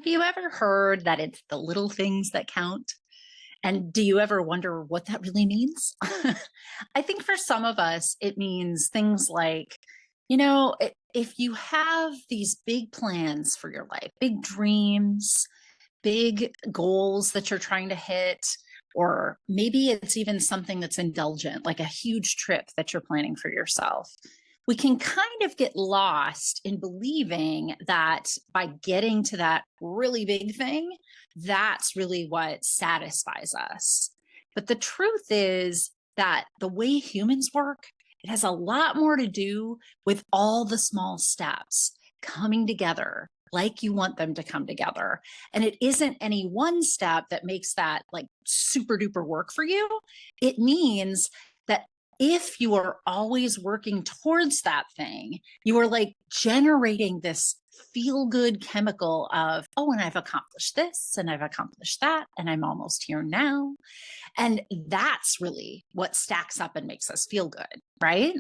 Have you ever heard that it's the little things that count? And do you ever wonder what that really means? I think for some of us, it means things like, if you have these big plans for your life, big dreams, big goals that you're trying to hit, or maybe it's even something that's indulgent, like a huge trip that you're planning for yourself. We can kind of get lost in believing that by getting to that really big thing, that's really what satisfies us. But the truth is that the way humans work, it has a lot more to do with all the small steps coming together like you want them to come together. And it isn't any one step that makes that like super duper work for you. It means that if you are always working towards that thing, you are like generating this feel good chemical of, oh, and I've accomplished this and I've accomplished that, and I'm almost here now. And that's really what stacks up and makes us feel good, right?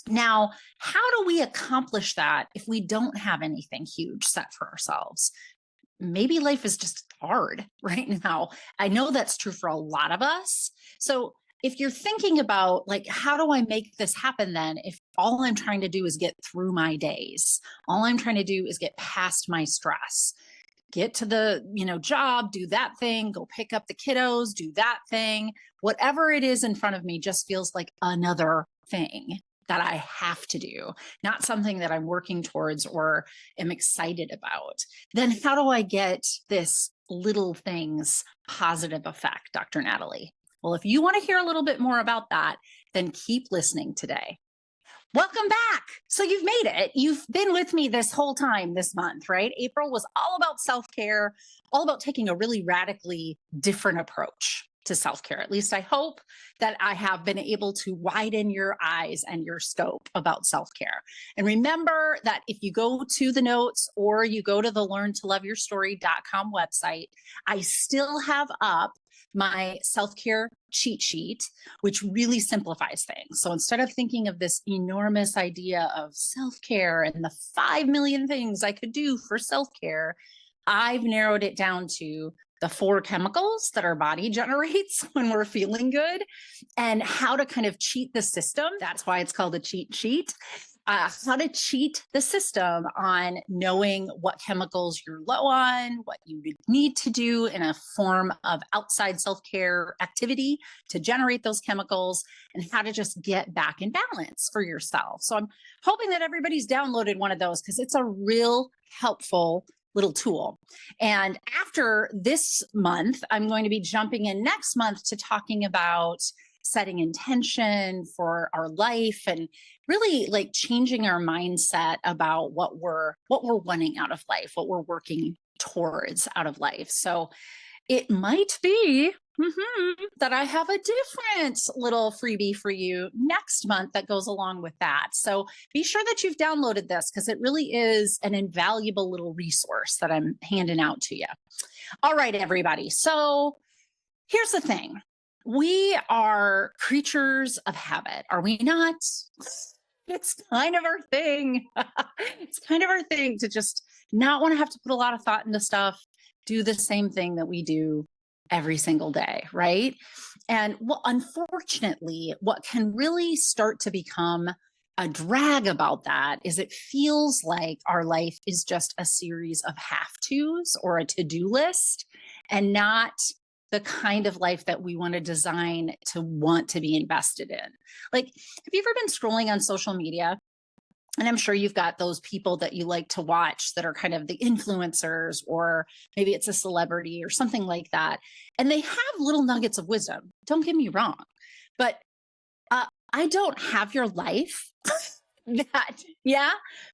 Now, how do we accomplish that if we don't have anything huge set for ourselves? Maybe life is just hard right now. I know that's true for a lot of us. So if you're thinking about like, how do I make this happen then? If all I'm trying to do is get through my days, all I'm trying to do is get past my stress, get to the, job, do that thing, go pick up the kiddos, do that thing, whatever it is in front of me just feels like another thing that I have to do, not something that I'm working towards or am excited about. Then how do I get this little things positive effect, Dr. Natalie? Well, if you want to hear a little bit more about that, then keep listening today. Welcome back. So you've made it. You've been with me this whole time this month, right? April was all about self-care, all about taking a really radically different approach to self-care. At least I hope that I have been able to widen your eyes and your scope about self-care. And remember that if you go to the notes or you go to the learntoloveyourstory.com website, I still have up my self-care cheat sheet, which really simplifies things. So instead of thinking of this enormous idea of self-care and the 5 million things I could do for self-care, I've narrowed it down to the 4 chemicals that our body generates when we're feeling good and how to kind of cheat the system. That's why it's called a cheat sheet. How to cheat the system on knowing what chemicals you're low on, what you need to do in a form of outside self-care activity to generate those chemicals, and how to just get back in balance for yourself. So I'm hoping that everybody's downloaded one of those because it's a real helpful little tool. And after this month, I'm going to be jumping in next month to talking about setting intention for our life and really like changing our mindset about what we're wanting out of life, what we're working towards out of life. So it might be that I have a different little freebie for you next month that goes along with that. So be sure that you've downloaded this because it really is an invaluable little resource that I'm handing out to you. All right, everybody. So here's the thing. We are creatures of habit, are we not? It's kind of our thing. It's kind of our thing to just not want to have to put a lot of thought into stuff, do the same thing that we do every single day, right? And unfortunately, what can really start to become a drag about that is it feels like our life is just a series of have-tos or a to-do list and not the kind of life that we want to design to want to be invested in. Like, have you ever been scrolling on social media? And I'm sure you've got those people that you like to watch that are kind of the influencers, or maybe it's a celebrity or something like that. And they have little nuggets of wisdom. Don't get me wrong, but I don't have your life.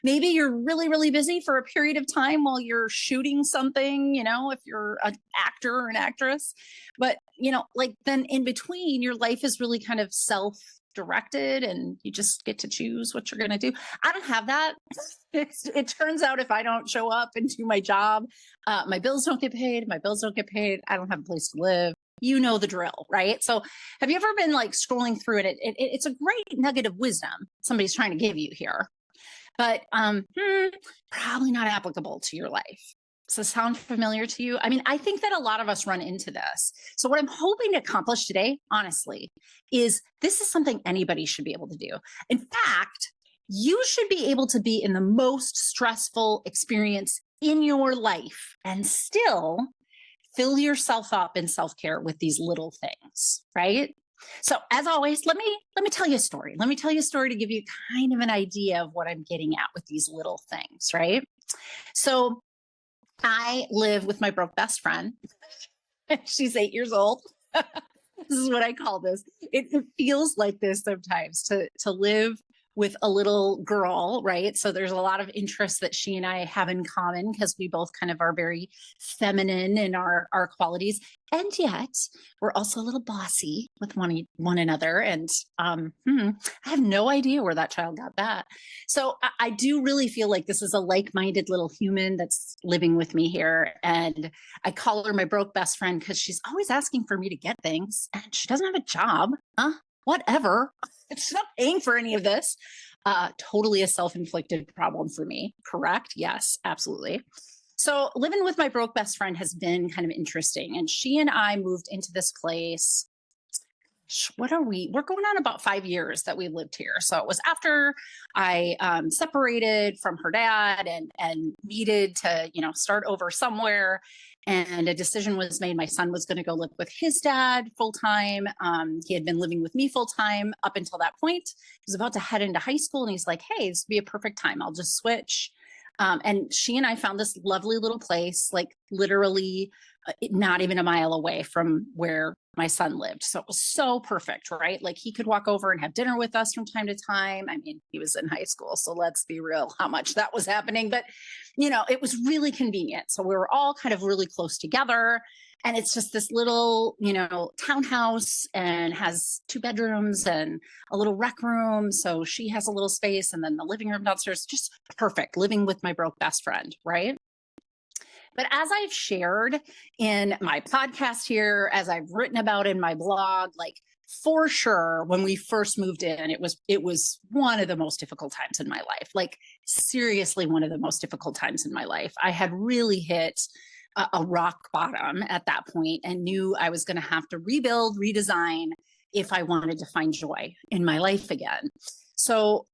Maybe you're really, really busy for a period of time while you're shooting something, if you're an actor or an actress, but like then in between your life is really kind of self-directed and you just get to choose what you're going to do. I don't have that. It turns out if I don't show up and do my job, my bills don't get paid. My bills don't get paid. I don't have a place to live. You know the drill, right? So have you ever been like scrolling through it? It's a great nugget of wisdom somebody's trying to give you here, but probably not applicable to your life. Does this sound familiar to you? I mean, I think that a lot of us run into this. So, what I'm hoping to accomplish today, honestly, is this is something anybody should be able to do. In fact, you should be able to be in the most stressful experience in your life and still fill yourself up in self-care with these little things, right? So as always, let me tell you a story. Let me tell you a story to give you kind of an idea of what I'm getting at with these little things, right? So I live with my broke best friend. She's 8 years old. This is what I call this. It feels like this sometimes to live with a little girl, right? So there's a lot of interests that she and I have in common because we both kind of are very feminine in our qualities, and yet we're also a little bossy with one another. And I have no idea where that child got that. So I do really feel like this is a like-minded little human that's living with me here, and I call her my broke best friend because she's always asking for me to get things and she doesn't have a job. Whatever. She's not paying for any of this. Totally a self-inflicted problem for me. Correct? Yes, absolutely. So living with my broke best friend has been kind of interesting. And she and I moved into this place. What are we? We're going on about 5 years that we lived here. So it was after I separated from her dad and needed to, start over somewhere. And a decision was made. My son was going to go live with his dad full time. He had been living with me full time up until that point. He was about to head into high school, and he's like, "Hey, this would be a perfect time. I'll just switch." And she and I found this lovely little place, like literally not even a mile away from where my son lived. So it was so perfect, right? Like he could walk over and have dinner with us from time to time. I mean, he was in high school, so let's be real how much that was happening. But, it was really convenient. So we were all kind of really close together. And it's just this little, townhouse, and has 2 bedrooms and a little rec room. So she has a little space, and then the living room downstairs, just perfect living with my broke best friend, right? But as I've shared in my podcast here, as I've written about in my blog, like for sure, when we first moved in, it was one of the most difficult times in my life. Like seriously, one of the most difficult times in my life. I had really hit a rock bottom at that point and knew I was going to have to rebuild, redesign if I wanted to find joy in my life again. So,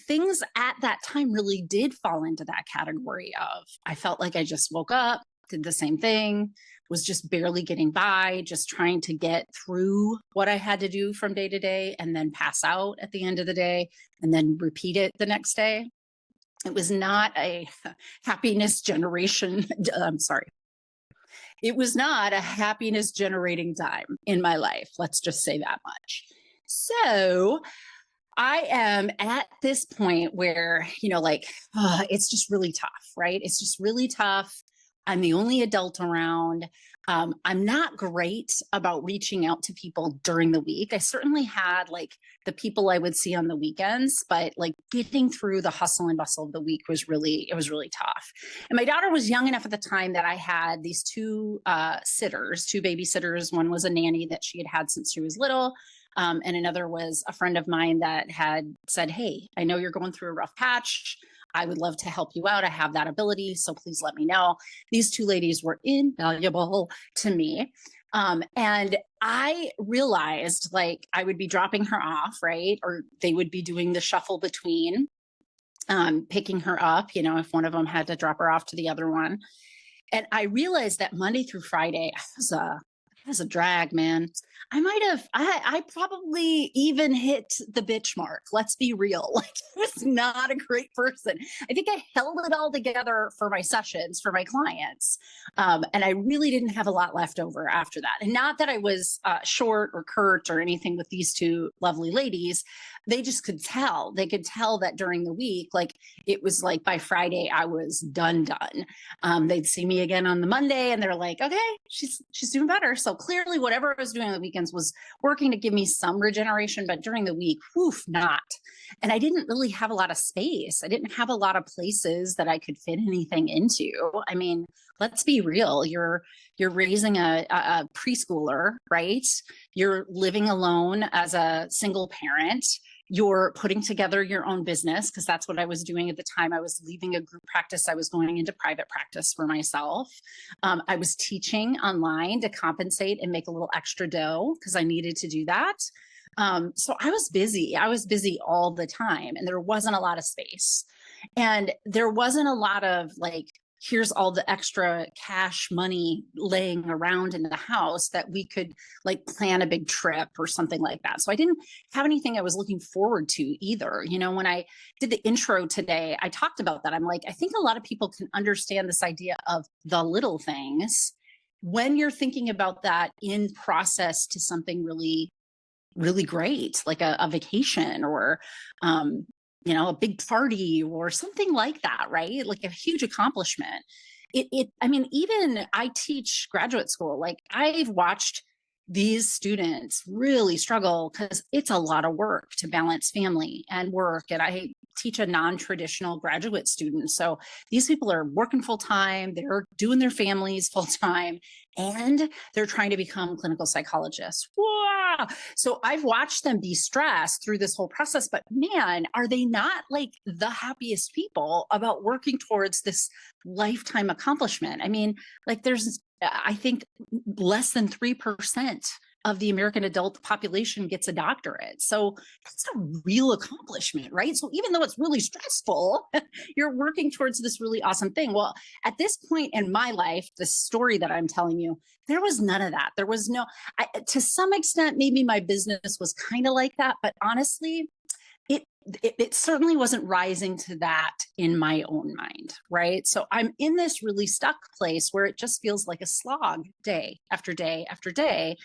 things at that time really did fall into that category of I felt like I just woke up, did the same thing, was just barely getting by, just trying to get through what I had to do from day to day, and then pass out at the end of the day and then repeat it the next day. It was not a happiness generation. I'm sorry. It was not a happiness generating time in my life. Let's just say that much. So I am at this point where, it's just really tough, right? It's just really tough. I'm the only adult around. I'm not great about reaching out to people during the week. I certainly had like the people I would see on the weekends, but like getting through the hustle and bustle of the week was really tough. And my daughter was young enough at the time that I had these two babysitters. One was a nanny that she had since she was little. And another was a friend of mine that had said, "Hey, I know you're going through a rough patch. I would love to help you out. I have that ability. So please let me know." These two ladies were invaluable to me. And I realized like I would be dropping her off, right? Or they would be doing the shuffle between picking her up, if one of them had to drop her off to the other one. And I realized that Monday through Friday, I was a drag, man. I probably even hit the bitch mark. Let's be real. Like, I was not a great person. I think I held it all together for my sessions, for my clients. And I really didn't have a lot left over after that. And not that I was short or curt or anything with these two lovely ladies. They just could tell. They could tell that during the week, like it was like by Friday, I was done. They'd see me again on the Monday and they're like, "Okay, she's doing better." So clearly whatever I was doing on the weekends was working to give me some regeneration, but during the week, not. And I didn't really have a lot of space. I didn't have a lot of places that I could fit anything into. I mean, let's be real. You're raising a preschooler, right? You're living alone as a single parent. you're putting together your own business, because that's what I was doing at the time. I was leaving a group practice. I was going into private practice for myself. I was teaching online to compensate and make a little extra dough because I needed to do that. So I was busy. I was busy all the time, and there wasn't a lot of space. And there wasn't a lot of like, here's all the extra cash money laying around in the house that we could like plan a big trip or something like that. So I didn't have anything I was looking forward to either. You know, when I did the intro today, I talked about that. I'm like, I think a lot of people can understand this idea of the little things when you're thinking about that in process to something really, really great, like a vacation or, you know, a big party or something like that, right? Like a huge accomplishment. I mean, even I teach graduate school, like I've watched these students really struggle because it's a lot of work to balance family and work. And I teach a non-traditional graduate student. So these people are working full time, they're doing their families full time, and they're trying to become clinical psychologists. Wow. So I've watched them be stressed through this whole process, but man, are they not like the happiest people about working towards this lifetime accomplishment? I mean, like there's, I think less than 3% of the American adult population gets a doctorate. So that's a real accomplishment, right? So even though it's really stressful, you're working towards this really awesome thing. Well, at this point in my life, the story that I'm telling you, there was none of that. There was no, to some extent, maybe my business was kind of like that, but honestly, it certainly wasn't rising to that in my own mind, right? So I'm in this really stuck place where it just feels like a slog day after day after day.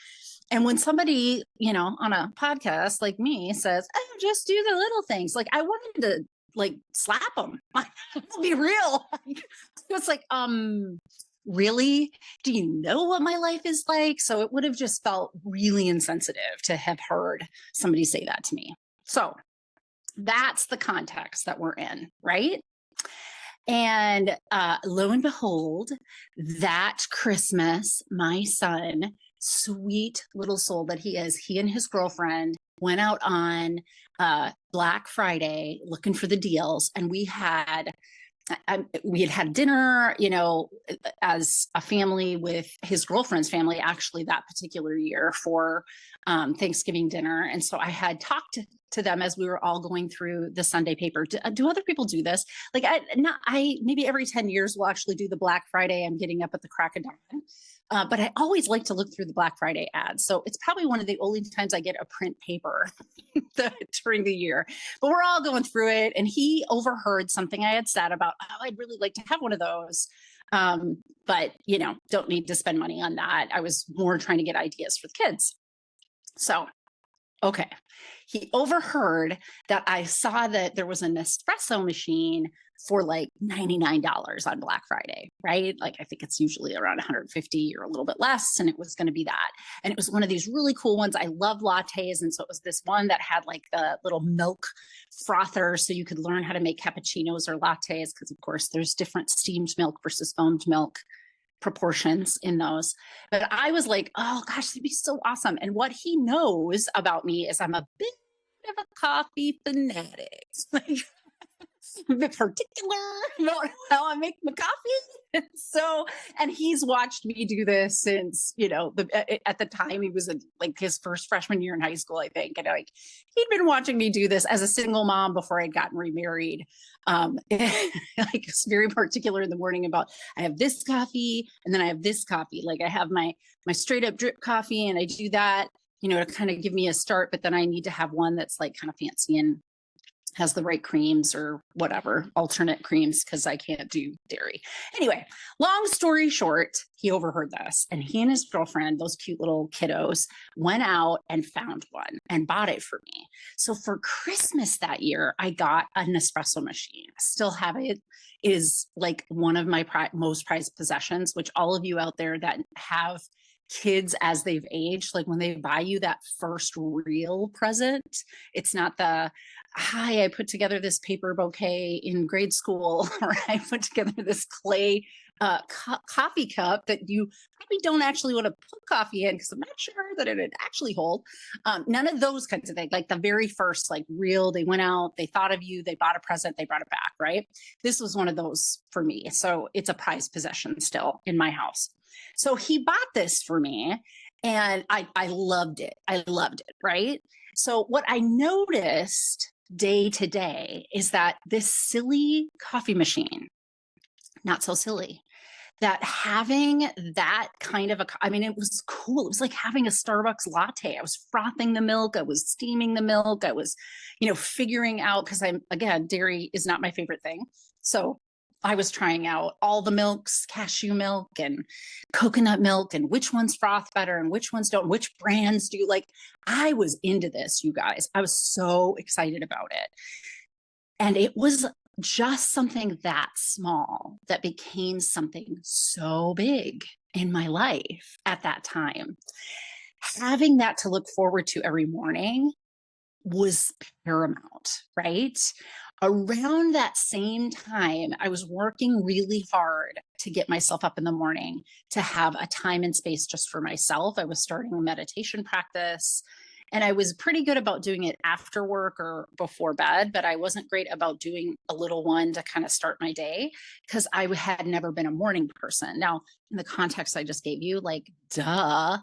And when somebody, you know, on a podcast like me says, oh, just do the little things, like I wanted to like slap them. Let's be real. It's like, really? Do you know what my life is like? So it would have just felt really insensitive to have heard somebody say that to me. So that's the context that we're in, right? And lo and behold, that Christmas, my son, sweet little soul that he is, he and his girlfriend went out on Black Friday looking for the deals. And we had had dinner, you know, as a family with his girlfriend's family, actually that particular year for Thanksgiving dinner. And so I had talked to them as we were all going through the Sunday paper. Do other people do this? Like I maybe every 10 years we'll actually do the Black Friday. I'm getting up at the crack of dawn. But I always like to look through the Black Friday ads. So it's probably one of the only times I get a print paper during the year. But we're all going through it. And he overheard something I had said about, oh, I'd really like to have one of those. But, you know, don't need to spend money on that. I was more trying to get ideas for the kids. So, okay. He overheard that I saw that there was an espresso machine for like $99 on Black Friday, right? Like I think it's usually around 150 or a little bit less. And it was going to be that. And it was one of these really cool ones. I love lattes. And so it was this one that had like the little milk frother. So you could learn how to make cappuccinos or lattes. Because of course there's different steamed milk versus foamed milk proportions in those. But I was like, oh gosh, it'd be so awesome. And what he knows about me is I'm a bit of a coffee fanatic. Like, a bit particular about how I make my coffee. So, and he's watched me do this since, you know, at the time he was in like his first freshman year in high school, I think. And like, he'd been watching me do this as a single mom before I'd gotten remarried. Like it's very particular in the morning about, I have this coffee and then I have this coffee. Like I have my straight up drip coffee and I do that, you know, to kind of give me a start, but then I need to have one that's like kind of fancy and has the right creams or whatever, alternate creams, because I can't do dairy. Anyway, long story short, he overheard this and he and his girlfriend, those cute little kiddos, went out and found one and bought it for me. So for Christmas that year, I got an espresso machine. I still have it. It is like one of my most prized possessions, which all of you out there that have kids as they've aged, like when they buy you that first real present, it's not the, hi, I put together this paper bouquet in grade school, or I put together this clay coffee cup that you probably don't actually want to put coffee in because I'm not sure that it would actually hold. None of those kinds of things. Like the very first, like real, they went out, they thought of you, they bought a present, they brought it back, right? This was one of those for me. So it's a prized possession still in my house. So he bought this for me and I loved it. I loved it, right? So what I noticed day to day is that this silly coffee machine, not so silly, that having that kind of I mean, it was cool. It was like having a Starbucks latte. I was frothing the milk. I was steaming the milk. I was, figuring out, because again, dairy is not my favorite thing. So I was trying out all the milks, cashew milk and coconut milk, and which ones froth better and which ones don't, which brands do you like. I was into this, you guys. I was so excited about it. And it was just something that small that became something so big in my life at that time. Having that to look forward to every morning was paramount, right? Around that same time, I was working really hard to get myself up in the morning, to have a time and space just for myself. I was starting a meditation practice. And I was pretty good about doing it after work or before bed, but I wasn't great about doing a little one to kind of start my day because I had never been a morning person. Now, in the context I just gave you, like, duh,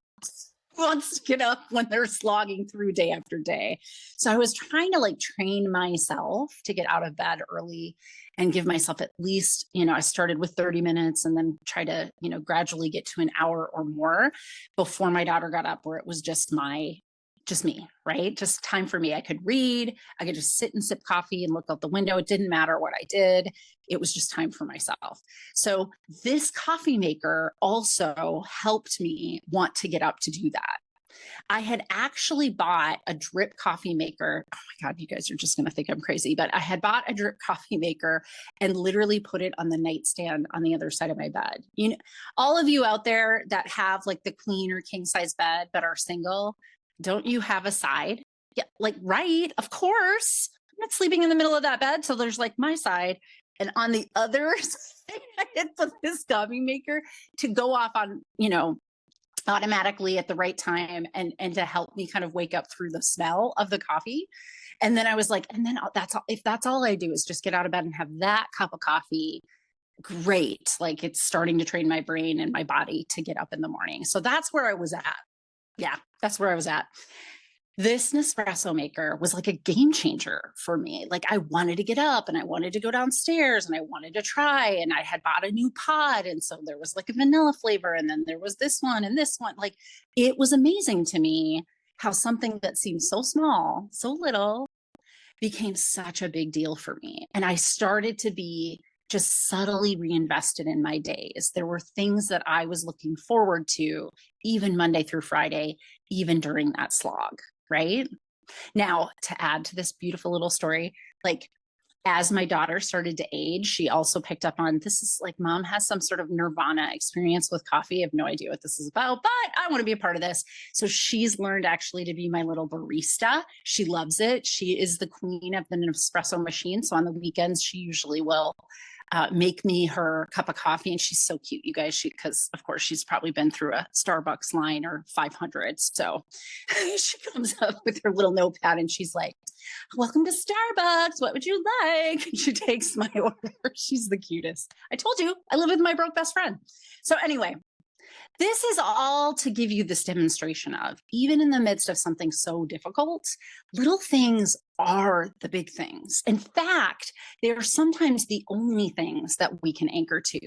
who wants to get up when they're slogging through day after day? So I was trying to like train myself to get out of bed early and give myself at least, I started with 30 minutes and then try to, gradually get to an hour or more before my daughter got up, where it was just me, right? Just time for me. I could read, I could just sit and sip coffee and look out the window. It didn't matter what I did. It was just time for myself. So this coffee maker also helped me want to get up to do that. I had actually bought a drip coffee maker. Oh my God, you guys are just going to think I'm crazy, but I had bought a drip coffee maker and literally put it on the nightstand on the other side of my bed. All of you out there that have like the queen or king size bed but are single, don't you have a side? Yeah, like, right, of course. I'm not sleeping in the middle of that bed. So there's like my side. And on the other side, I had put this coffee maker to go off on, automatically at the right time and to help me kind of wake up through the smell of the coffee. And then I was like, and then that's all, if that's all I do is just get out of bed and have that cup of coffee, great. Like, it's starting to train my brain and my body to get up in the morning. So that's where I was at. Yeah, that's where I was at. This Nespresso maker was like a game changer for me. Like, I wanted to get up and I wanted to go downstairs and I wanted to try, and I had bought a new pod. And so there was like a vanilla flavor, and then there was this one and this one. Like, it was amazing to me how something that seemed so small, so little, became such a big deal for me. And I started to be just subtly reinvested in my days. There were things that I was looking forward to, even Monday through Friday, even during that slog, right? Now, to add to this beautiful little story, like, as my daughter started to age, she also picked up on, this is like, mom has some sort of nirvana experience with coffee. I have no idea what this is about, but I want to be a part of this. So she's learned actually to be my little barista. She loves it. She is the queen of the Nespresso machine. So on the weekends, she usually will make me her cup of coffee. And she's so cute, you guys, because of course she's probably been through a Starbucks line or 500. So she comes up with her little notepad and she's like, welcome to Starbucks. What would you like? And she takes my order. She's the cutest. I told you I live with my broke best friend. So anyway, this is all to give you this demonstration of, even in the midst of something so difficult, little things are the big things. In fact, they are sometimes the only things that we can anchor to.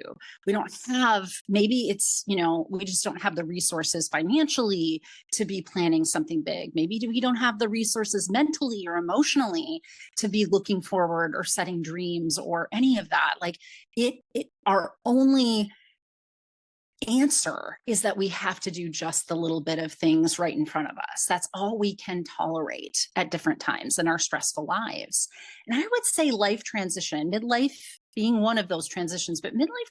We don't have, maybe it's, we just don't have the resources financially to be planning something big. Maybe we don't have the resources mentally or emotionally to be looking forward or setting dreams or any of that. Like, our only answer is that we have to do just the little bit of things right in front of us. That's all we can tolerate at different times in our stressful lives. And I would say life transition, midlife being one of those transitions, but midlife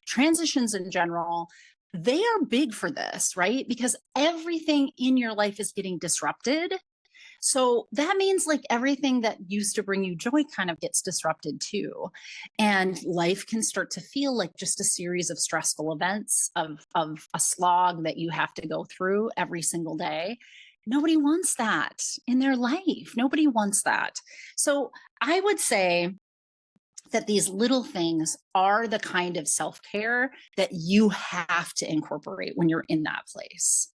transitions in general, they are big for this, right? Because everything in your life is getting disrupted. So that means like everything that used to bring you joy kind of gets disrupted too. And life can start to feel like just a series of stressful events of a slog that you have to go through every single day. Nobody wants that in their life. Nobody wants that. So I would say that these little things are the kind of self care that you have to incorporate when you're in that place.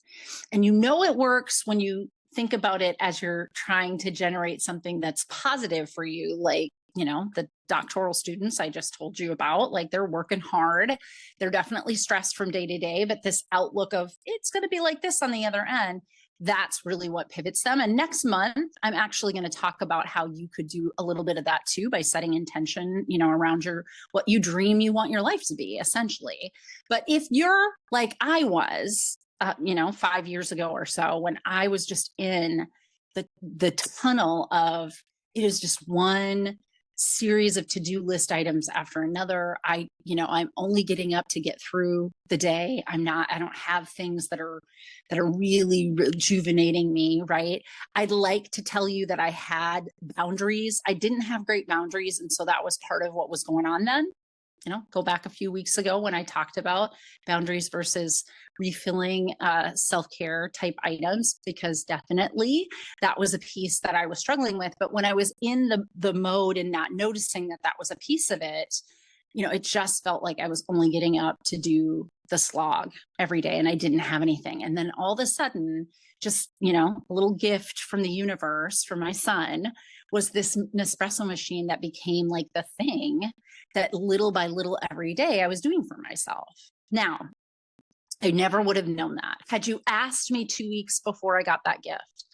And you know it works when you think about it as you're trying to generate something that's positive for you, like, the doctoral students I just told you about, like they're working hard. They're definitely stressed from day to day, but this outlook of it's going to be like this on the other end, that's really what pivots them. And next month, I'm actually going to talk about how you could do a little bit of that too by setting intention, around what you dream you want your life to be, essentially. But if you're like I was, 5 years ago or so, when I was just in the tunnel of it is just one series of to-do list items after another. I'm only getting up to get through the day. I don't have things that are really rejuvenating me, right? I'd like to tell you that I had boundaries. I didn't have great boundaries. And so that was part of what was going on then. Go back a few weeks ago when I talked about boundaries versus refilling self-care type items, because definitely that was a piece that I was struggling with. But when I was in the mode and not noticing that was a piece of it, it just felt like I was only getting up to do the slog every day and I didn't have anything. And then all of a sudden, just, a little gift from the universe for my son was this Nespresso machine that became like the thing that little by little every day I was doing for myself. Now, I never would have known that. Had you asked me 2 weeks before I got that gift,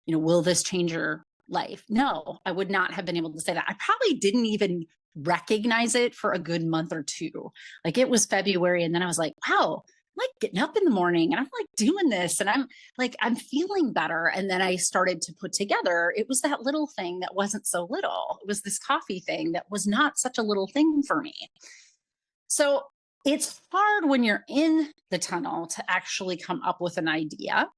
will this change your life? No, I would not have been able to say that. I probably didn't even recognize it for a good month or two. Like it was February and then I was like, wow, I'm like getting up in the morning and I'm like doing this and I'm feeling better. And then I started to put together, it was that little thing that wasn't so little. It was this coffee thing that was not such a little thing for me. So it's hard when you're in the tunnel to actually come up with an idea.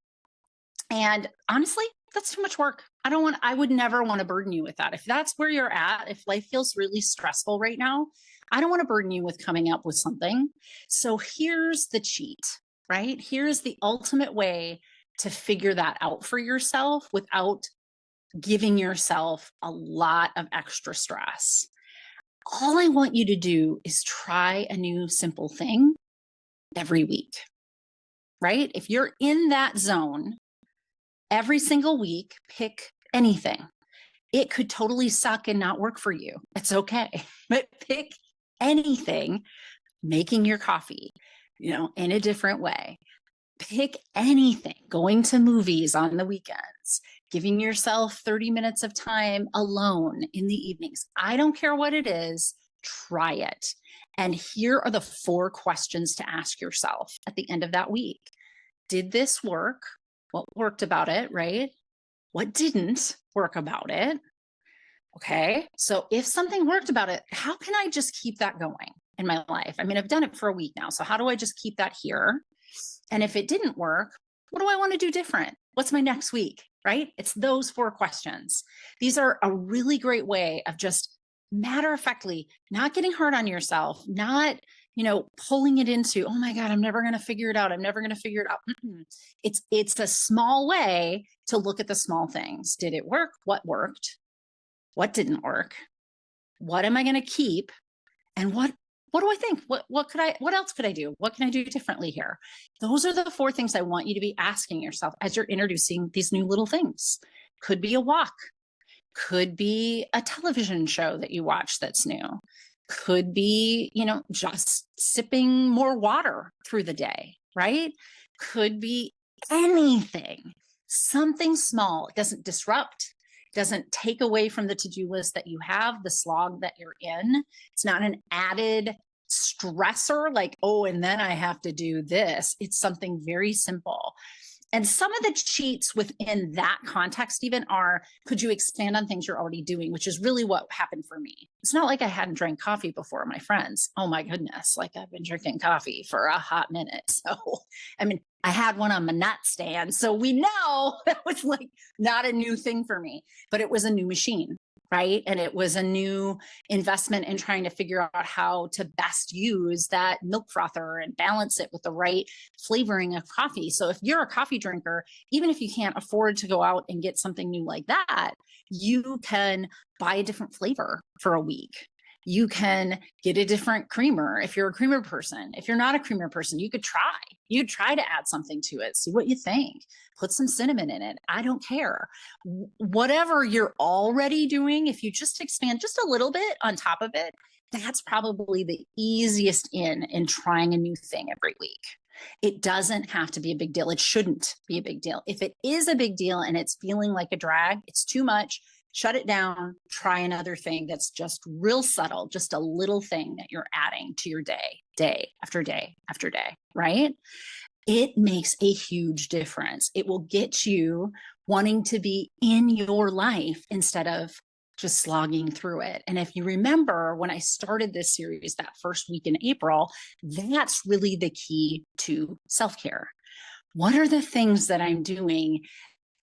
And honestly, that's too much work. I would never want to burden you with that. If that's where you're at, if life feels really stressful right now, I don't want to burden you with coming up with something. So here's the cheat, right? Here's the ultimate way to figure that out for yourself without giving yourself a lot of extra stress. All I want you to do is try a new simple thing every week, right? If you're in that zone, every single week, pick anything. It could totally suck and not work for you. It's okay. But pick anything, making your coffee, in a different way. Pick anything, going to movies on the weekends, giving yourself 30 minutes of time alone in the evenings. I don't care what it is, try it. And here are the 4 questions to ask yourself at the end of that week. Did this work? What worked about it, right? What didn't work about it? Okay. So if something worked about it, how can I just keep that going in my life? I mean, I've done it for a week now. So how do I just keep that here? And if it didn't work, what do I want to do different? What's my next week, right? It's those 4 questions. These are a really great way of just matter-of-factly not getting hard on yourself, not pulling it into, oh my God, I'm never going to figure it out. I'm never going to figure it out. It's a small way to look at the small things. Did it work? What worked? What didn't work? What am I going to keep? And what do I think? What else could I do? What can I do differently here? Those are the 4 things I want you to be asking yourself as you're introducing these new little things. Could be a walk, could be a television show that you watch that's new. Could be, just sipping more water through the day, right? Could be anything, something small. It doesn't disrupt, doesn't take away from the to-do list that you have, the slog that you're in. It's not an added stressor like, oh, and then I have to do this. It's something very simple. And some of the cheats within that context even are, could you expand on things you're already doing, which is really what happened for me. It's not like I hadn't drank coffee before, my friends. Oh my goodness. Like I've been drinking coffee for a hot minute. So, I mean, I had one on my nightstand. So we know that was like not a new thing for me, but it was a new machine, right? And it was a new investment in trying to figure out how to best use that milk frother and balance it with the right flavoring of coffee. So if you're a coffee drinker, even if you can't afford to go out and get something new like that, you can buy a different flavor for a week. You can get a different creamer if you're a creamer person. If you're not a creamer person, you could try. You try to add something to it, see what you think. Put some cinnamon in it. I don't care. Whatever you're already doing, if you just expand just a little bit on top of it, that's probably the easiest in trying a new thing every week. It doesn't have to be a big deal. It shouldn't be a big deal. If it is a big deal and it's feeling like a drag, it's too much, shut it down, try another thing that's just real subtle, just a little thing that you're adding to your day, day after day after day, right? It makes a huge difference. It will get you wanting to be in your life instead of just slogging through it. And if you remember when I started this series that first week in April, that's really the key to self-care. What are the things that I'm doing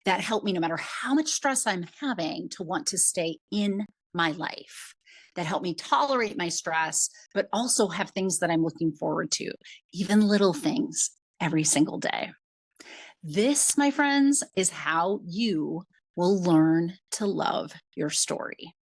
that help me no matter how much stress I'm having to want to stay in my life, that help me tolerate my stress, but also have things that I'm looking forward to, even little things every single day. This, my friends, is how you will learn to love your story.